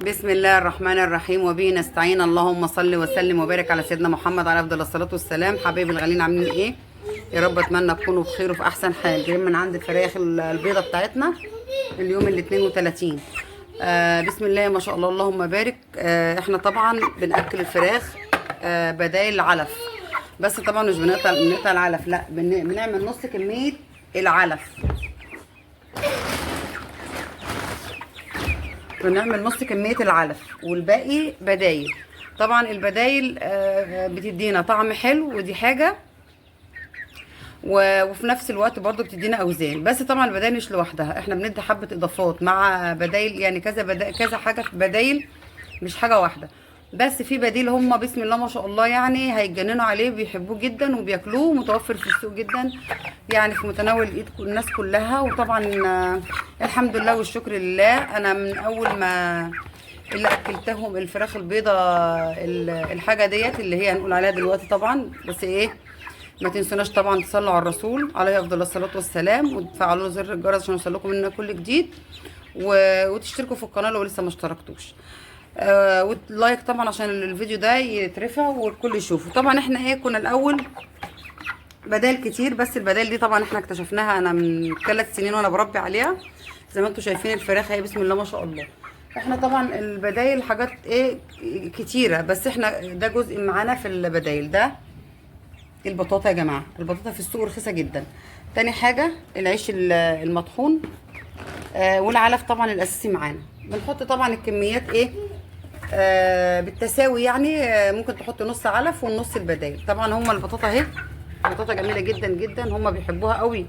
بسم الله الرحمن الرحيم وبه نستعين. اللهم صل وسلم وبارك على سيدنا محمد على افضل الصلاه والسلام. حبايبي الغاليين عاملين ايه؟ يا رب اتمنى تكونوا بخير وفي احسن حال. جايين من عند الفراخ البيضه بتاعتنا اليوم ال 32. بسم الله ما شاء الله اللهم بارك. احنا طبعا بناكل الفراخ بدايل علف، بس طبعا مش بنقطع العلف، لا بنعمل نص كميه العلف. بنعمل نص كمية العلف والباقي بدايل. طبعا البدايل بتدينا طعم حلو، ودي حاجة، وفي نفس الوقت برضو بتدينا اوزان. بس طبعا البدايل مش لوحدها، احنا بندي حبة اضافات مع بدايل، يعني كذا حاجة في بدايل، مش حاجة واحدة. بس في بديل هم بسم الله ما شاء الله يعني هيتجننوا عليه، بيحبوه جدا وبياكلوه، متوفر في السوق جدا، يعني في متناول ايد الناس كلها. وطبعا الحمد لله والشكر لله، انا من اول ما اللي اكلتهم الفراخ البيضة الحاجة ديت اللي هي هنقول عليها دلوقتي طبعا. بس ايه، ما تنسوناش طبعا تصلوا على الرسول عليه افضل الصلاه والسلام، وتفعلوا زر الجرس عشان يوصلكم منا كل جديد، وتشتركوا في القناه لو لسه ما اشتركتوش. واللايك طبعا عشان الفيديو ده يترفع والكل يشوفه. طبعا احنا ايه، كنا الاول بدائل كتير، بس البدائل دي طبعا احنا اكتشفناها انا من 3 سنين وانا بربي عليها. زي ما انتم شايفين الفراخ هي بسم الله ما شاء الله. احنا طبعا البدائل حاجات ايه كتيره، بس احنا ده جزء معانا في البدائل ده. البطاطا يا جماعه، البطاطا في السوق رخيصه جدا. تاني حاجه العيش المطحون، والعلف طبعا الاساسي معانا. بنحط طبعا الكميات ايه بالتساوي، يعني ممكن تحط نص علف والنص البدايل. طبعا هما البطاطا اهي، بطاطا جميله جدا جدا، هما بيحبوها قوي،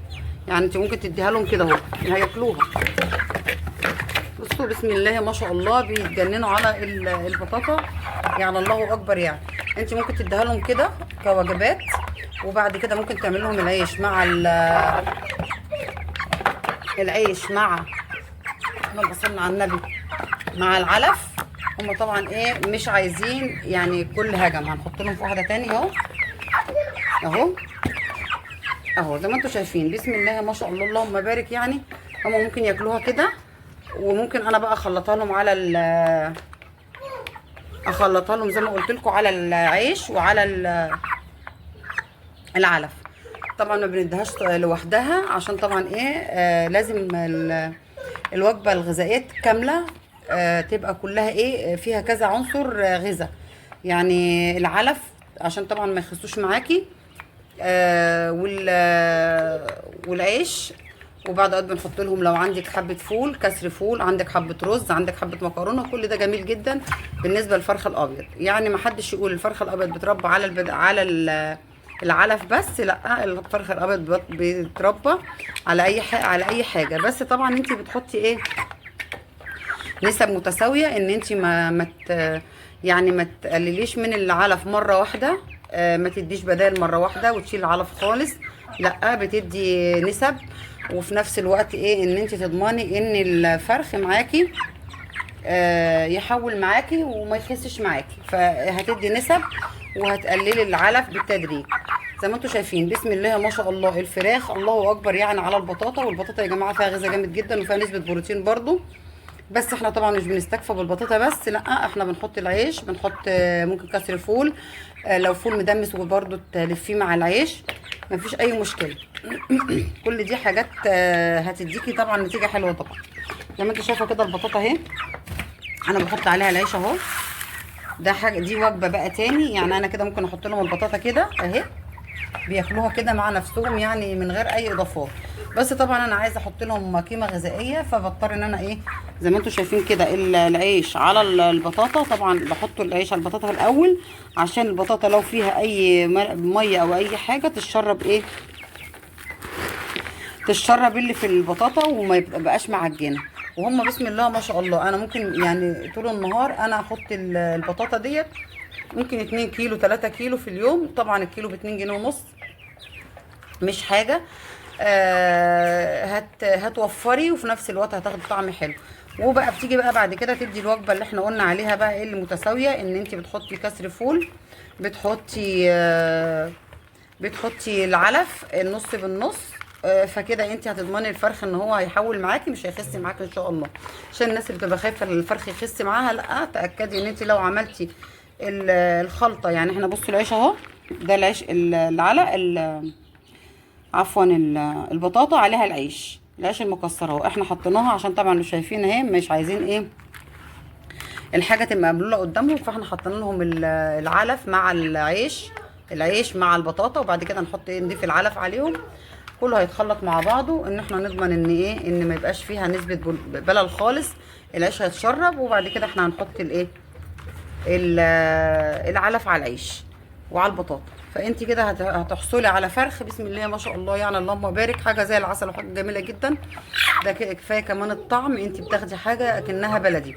يعني انت ممكن تديها لهم كده اهو هياكلوها. بصوا بسم الله ما شاء الله بيتجننوا على البطاطا، يعني الله اكبر. يعني انت ممكن تديها لهم كده كوجبات، وبعد كده ممكن تعمل لهم العيش مع العيش مع، اللهم صل على النبي، مع العلف. هم طبعا ايه مش عايزين يعني كل هجم، هنحط لهم في واحده تاني اهو اهو اهو زي ما انتم شايفين. بسم الله ما شاء الله اللهم بارك. يعني هم ممكن ياكلوها كده، وممكن انا بقى اخلطها لهم على اخلطها لهم زي ما قلت لكم على العيش وعلى العلف. طبعا ما بنديهاش لوحدها، عشان طبعا ايه لازم الوجبه الغذائيه كامله تبقى كلها ايه فيها كذا عنصر غذاء. يعني العلف عشان طبعا ما يخسوش معاكي، والعيش. وبعد قد بنحط لهم لو عندك حبه فول، كسر فول، عندك حبه رز، عندك حبه مكرونه، كل ده جميل جدا بالنسبه للفرخ الابيض. يعني ما حدش يقول الفرخ الابيض بتربى على العلف بس، لا، الفرخ الابيض بيتربى على اي حاجه. بس طبعا انت بتحطي ايه نسب متساويه، ان انت يعني ما تقلليش من العلف مره واحده، ما تديش بدائل مره واحده وتشيل العلف خالص، لا، بتدي نسب. وفي نفس الوقت ايه ان انت تضمني ان الفرخ معاكي يحول معاكي وما يخسش معاكي، فهتدي نسب وهتقللي العلف بالتدريج. زي ما انتم شايفين بسم الله ما شاء الله الفراخ الله اكبر يعني على البطاطا. والبطاطا يا جماعه فيها غذاء جامد جدا وفيها نسبه بروتين برضو. بس احنا طبعا مش بنستكفى بالبطاطا بس، لا، احنا بنحط العيش، بنحط ممكن كسر فول، لو فول مدمس وبرده تلفيه مع العيش مفيش اي مشكله. كل دي حاجات هتديكي طبعا نتيجه حلوه طبعا. زي ما انت شايفه كده البطاطا اهي، انا بحط عليها العيش اهو. ده حاجه، دي وجبه بقى تاني. يعني انا كده ممكن احط لهم البطاطا كده اهي، بياكلوها كده مع نفسهم يعني من غير اي اضافات. بس طبعا انا عايزه احط لهم قيمه غذائيه، فبضطر ان انا ايه زي ما انتم شايفين كده العيش على البطاطا. طبعا بحط العيش على البطاطا الاول عشان البطاطا لو فيها اي ميه او اي حاجه تشرب ايه، تشرب اللي في البطاطا وما يبقاش معجنه. وهم بسم الله ما شاء الله انا ممكن يعني طول النهار انا احط البطاطا ديت ممكن 2 كيلو 3 كيلو في اليوم. طبعا الكيلو ب2 جنيه ونص، مش حاجه. هتوفري وفي نفس الوقت هتاخدي طعم حلو. وبقى بتيجي بقى بعد كده تدي الوجبه اللي احنا قلنا عليها بقى ايه اللي متساويه، ان انت بتحطي كسر فول، بتحطي العلف النص بالنص، فكده انت هتضمني الفرخ ان هو هيحول معاكي، مش هيخس معاكي ان شاء الله. عشان الناس اللي بتبقى خايفه الفرخ يخس معاها، لا، تاكدي ان انت لو عملتي الخلطه. يعني احنا بصوا العيش اهو، ده العيش عفوا البطاطا عليها العيش المكسر اهو، احنا حطيناها عشان طبعا اللي شايفين اهي مش عايزين ايه الحاجه تبقى مبلوله قدامهم، فاحنا حاطين لهم العلف مع العيش مع البطاطا، وبعد كده نحط نضيف العلف عليهم، كله هيتخلط مع بعضه، ان احنا نضمن ان ما يبقاش فيها نسبه بلل خالص. العيش هيتشرب، وبعد كده احنا هنحط العلف على العيش وعلى البطاطا. فانت كده هتحصلي على فرخ بسم الله ما شاء الله، يعني اللهم بارك، حاجه زي العسل وحاجه جميله جدا. ده كفايه كمان الطعم، انت بتاخدي حاجه اكنها بلدي.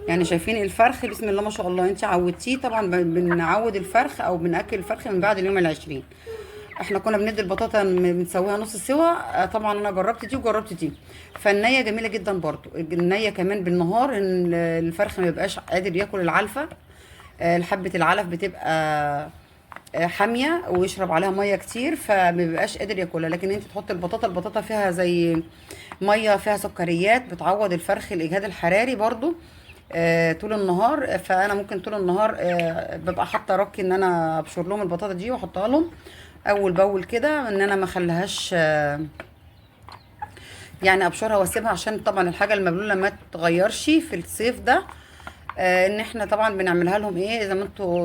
يعني شايفين الفرخ بسم الله ما شاء الله، انت عودتيه. طبعا بنعود الفرخ او بناكل الفرخ من بعد اليوم ال20. احنا كنا بندي البطاطا بنسويها نص سوا. طبعا انا جربت دي وجربت دي، فالنيه جميله جدا برضو. النيه كمان بالنهار، ان الفرخ ما يبقاش قادر ياكل العلفه. حبه العلف بتبقى حاميه ويشرب عليها ميه كتير، فما بيبقاش قادر ياكلها. لكن انت تحط البطاطا فيها زي ميه، فيها سكريات بتعوض الفرخ الاجهاد الحراري برضو طول النهار. فانا ممكن طول النهار ببقى حاطه رك ان انا ابشر لهم البطاطا دي واحطها لهم اول باول كده، ان انا ما اخليهاش يعني ابشرها واسيبها، عشان طبعا الحاجه المبلوله ما تتغيرش في الصيف ده. ان احنا طبعا بنعملها لهم ايه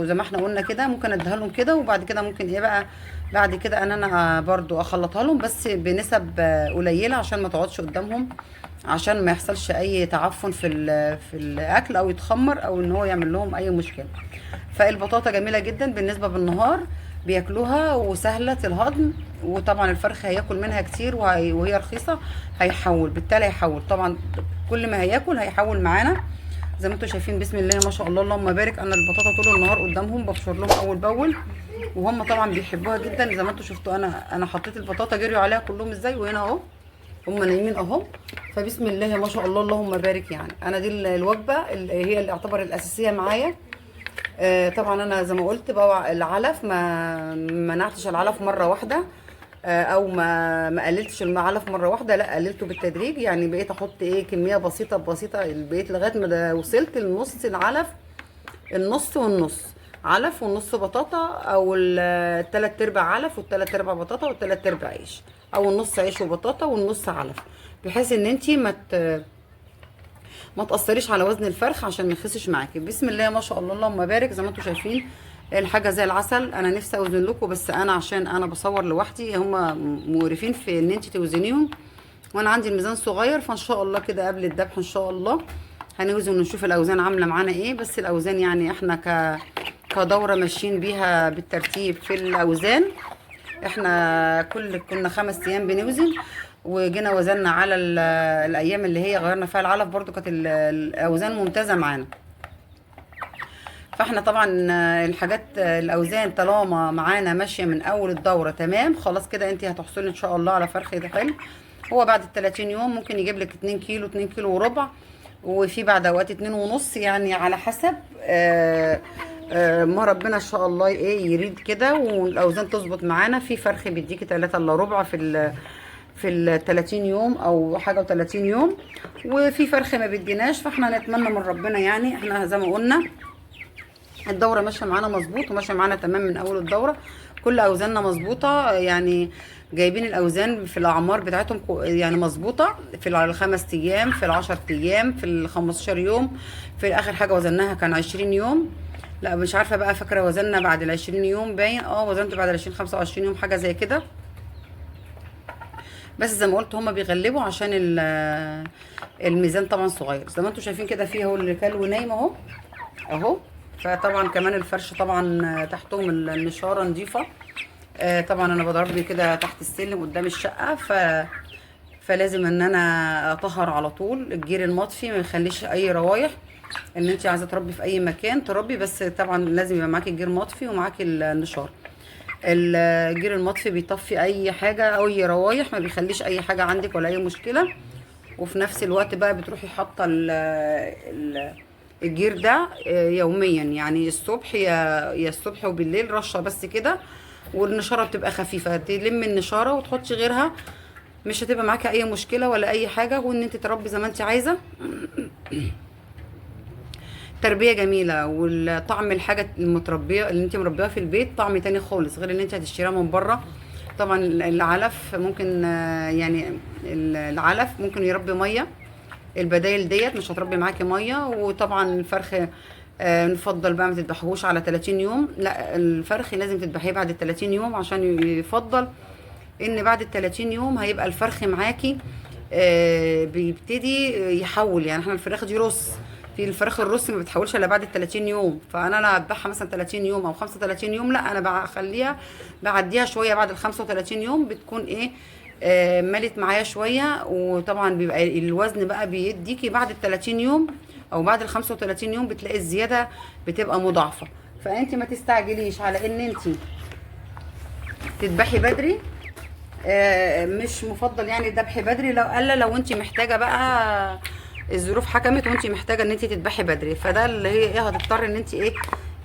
زي ما احنا قلنا كده، ممكن اديها لهم كده، وبعد كده ممكن ايه بقى بعد كده انا برضو اخلطها لهم بس بنسب قليله، عشان ما تقعدش قدامهم، عشان ما يحصلش اي تعفن في الاكل او يتخمر او ان هو يعمل لهم اي مشكله. فالبطاطا جميله جدا بالنسبه بالنهار بياكلوها وسهله الهضم، وطبعا الفرخ هياكل منها كتير وهي رخيصه، بالتالي هيحول طبعا. كل ما هياكل هيحول معانا زي ما انتم شايفين بسم الله ما شاء الله اللهم بارك. انا البطاطا طول النهار قدامهم ببشر لهم اول باول، وهم طبعا بيحبوها جدا. زي ما انتم شفتوا انا حطيت البطاطا جريوا عليها كلهم ازاي، وهنا اهو هم نايمين اهو. فبسم الله ما شاء الله اللهم بارك. يعني انا دي الوجبه اللي هي اللي اعتبر الاساسيه معايا. طبعا انا زي ما قلت بقى العلف ما منعتش العلف مره واحده، او ما قللتش العلف مره واحده، لا قللته بالتدريج. يعني بقيت احط كميه بسيطه بسيطه، بقيت لغايه ما وصلت لنص العلف، النص والنص علف والنص بطاطا، او التلات ارباع علف والتلات ارباع بطاطا والتلات ارباع عيش، او النص عيش وبطاطا والنص علف، بحيث ان انتي ما تاثريش على وزن الفرخ عشان ما يخسش معاكي. بسم الله ما شاء الله اللهم بارك. زي ما انتم شايفين الحاجه زي العسل. انا نفسي اوزن لكم، بس انا عشان انا بصور لوحدي، هم مقرفين في ان انت توزنيهم، وانا عندي الميزان صغير. فان شاء الله كده قبل الذبح ان شاء الله هنوزن ونشوف الاوزان عامله معانا ايه. بس الاوزان يعني احنا كدوره ماشيين بيها بالترتيب في الاوزان. احنا كنا 5 ايام بنوزن، وجينا وزننا على الايام اللي هي غيرنا فيها العلف، برضو كانت الاوزان ممتازه معانا. فاحنا طبعا الاوزان طالما معانا ماشيه من اول الدوره تمام، خلاص كده انت هتحصلي ان شاء الله على فرخ حلو. هو بعد ال30 يوم ممكن يجيب لك 2 كيلو 2 كيلو وربع، وفي بعد اوقات 2 ونص، يعني على حسب ما ربنا ان شاء الله يريد كده، والاوزان تظبط معانا. في فرخ بيديكي 3 الا ربع في ال30 يوم او حاجه و30 يوم، وفي فرخ ما بيديناش. فاحنا نتمنى من ربنا، يعني احنا زي ما قلنا الدوره ماشيه معانا مظبوط، وماشيه معانا تمام من اول الدوره، كل اوزاننا مظبوطه. يعني جايبين الاوزان في الاعمار بتاعتهم يعني مظبوطه، في ال5 ايام، في ال10 ايام، في ال15 يوم. في اخر حاجه وزناها كان 20 يوم، لا مش عارفه بقى، فاكره وزننا بعد ال20 يوم باين، وزنت بعد ال20 25 يوم حاجه زي كده. بس زي ما قلت هما بيغلبوا عشان الميزان طبعا صغير. زي ما انتم شايفين كده، فيه اهو اللي كل ونايم اهو. فطبعا كمان الفرش طبعا تحتهم النشاره نظيفه. طبعا انا بضرب كده تحت السلم قدام الشقه، فلازم ان انا اطهر على طول الجير المطفي، ما يخليش اي روايح. ان انت عايزه تربي في اي مكان تربي، بس طبعا لازم يبقى معاكي الجير مطفي ومعاكي النشار. الجير المطفي بيطفي اي حاجه او اي روايح، ما بيخليش اي حاجه عندك ولا اي مشكله. وفي نفس الوقت بقى بتروحي حاطه الجير ده يوميا، يعني الصبح يا الصبح وبالليل رشه بس كده، والنشاره بتبقى خفيفه، تلم النشاره وتحطي غيرها، مش هتبقى معاكي اي مشكله ولا اي حاجه، وان انت تربي زي ما انت عايزه. تربيه جميله، والطعم الحاجه المتربيه اللي انت مربيها في البيت طعم تاني خالص غير ان انت هتشتريها من بره. طبعا العلف ممكن يعني العلف ممكن يربي ميه، البدايل ديت مش هتربي معاكي ميه. وطبعا الفرخ نفضل بقى ما تذبحوش على 30 يوم، لا الفرخ لازم تذبحيه بعد ال 30 يوم، عشان يفضل ان بعد ال 30 يوم هيبقى الفرخ معاكي بيبتدي يحول. يعني احنا الفراخ دي رص، في الفراخ الروسي ما بتحولش الا بعد ال 30 يوم، فانا لا اذبحها مثلا 30 يوم او 35 يوم، لا انا بخليها بعديها شويه بعد ال 35 يوم بتكون ايه ملت معايا شويه. وطبعا بيبقى الوزن بقى بيديكي بعد ال 30 يوم او بعد ال 35 يوم بتلاقي الزياده بتبقى مضاعفه. فانت ما تستعجليش على ان انت تذبحي بدري، مش مفضل يعني الذبح بدري، لو الا لو انت محتاجه بقى الظروف حكمت وانت محتاجه ان انت تذبحي بدري، فده اللي هي ايه هتضطر ان انت ايه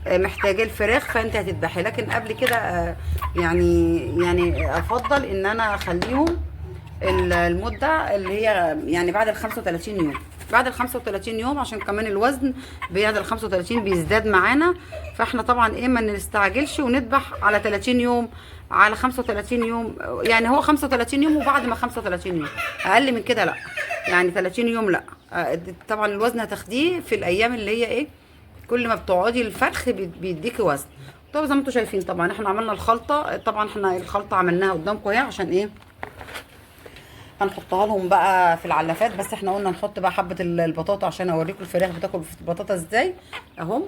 محتاجه الفراخ فانت هتذبحي. لكن قبل كده يعني افضل ان انا اخليهم المده اللي هي يعني بعد ال 35 يوم، بعد ال 35 يوم عشان كمان الوزن بعد ال 35 بيزداد معانا. فاحنا طبعا ايه ما نستعجلش ونذبح على 30 يوم على 35 يوم، يعني هو 35 يوم وبعد ما 35 يوم، اقل من كده لا، يعني 30 يوم لا. طبعا الوزن هتاخديه في الايام اللي هي ايه كل ما بتقعدي الفرخ بيديكي وزن. طب زي ما انتم شايفين طبعا احنا عملنا الخلطه، طبعا احنا الخلطه عملناها قدامكم اهي عشان ايه هنحطها لهم بقى في العلافات. بس احنا قلنا نحط بقى حبه البطاطا عشان اوريكم الفراخ بتاكل في البطاطا ازاي اهم.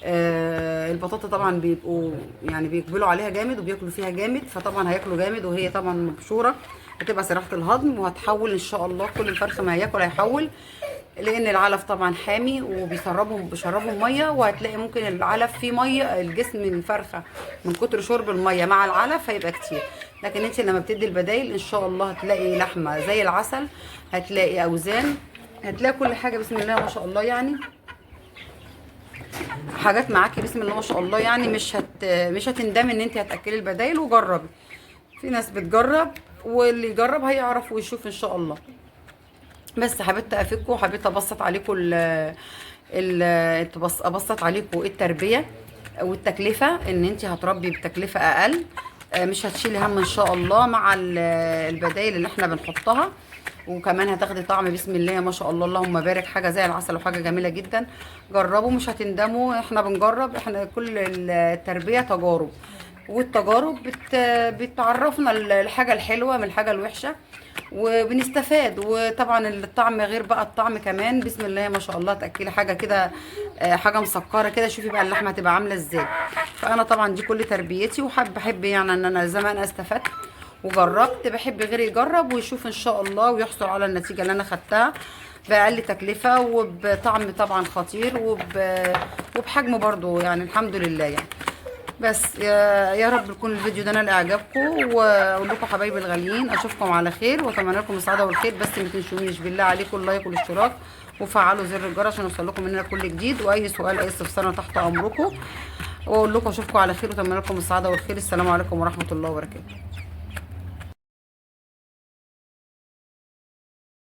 البطاطا طبعا بيبقوا يعني بيقبلوا عليها جامد وبياكلوا فيها جامد، فطبعا هياكلوا جامد وهي طبعا مبشوره هتبقى سريعه الهضم وهتحول ان شاء الله. كل الفرخ ما هياكل هيحول، لان العلف طبعا حامي وبيشربهم ميه، وهتلاقي ممكن العلف فيه ميه، الجسم من الفرخه من كتر شرب الميه مع العلف هيبقى كتير. لكن انت لما بتدي البدايل ان شاء الله هتلاقي لحمه زي العسل، هتلاقي اوزان، هتلاقي كل حاجه بسم الله ما شاء الله، يعني حاجات معاكي بسم الله ما شاء الله. يعني مش هتندمي ان انت هتاكلي البدايل. وجربي، في ناس بتجرب واللي يجرب هيعرف ويشوف ان شاء الله. بس حبيت افيدكم وحبيت ابسط عليكم ابسط عليكم التربيه والتكلفه، ان انت هتربي بتكلفه اقل، مش هتشيلي هم ان شاء الله مع البدايل اللي احنا بنحطها. وكمان هتاخدي طعم بسم الله ما شاء الله اللهم بارك، حاجه زي العسل وحاجه جميله جدا. جربوا مش هتندموا، احنا بنجرب، احنا كل التربيه تجارب، والتجارب بتعرفنا الحاجه الحلوه من الحاجه الوحشه وبنستفاد. وطبعا الطعم غير بقى الطعم كمان بسم الله ما شاء الله، تاكلي حاجه كده حاجه مسكره كده، شوفي بقى اللحمه هتبقى عامله ازاي. فانا طبعا دي كل تربيتي، بحب يعني ان انا زي ما انا استفدت وجربت بحب غيري يجرب ويشوف ان شاء الله ويحصل على النتيجه اللي انا خدتها باقل تكلفه وبطعم طبعا خطير وبحجم برضو يعني الحمد لله يعني. بس يا رب يكون الفيديو ده نال اعجابكم، واقول لكم حبايبي الغاليين اشوفكم على خير واتمنى لكم السعاده والخير. بس ما تنسونيش بالله عليكم اللايك والاشتراك وفعلوا زر الجرس عشان يوصل لكم مننا كل جديد. واي سؤال اي استفسار تحت امركم، واقول لكم اشوفكم على خير واتمنى لكم السعاده والخير. السلام عليكم ورحمه الله وبركاته.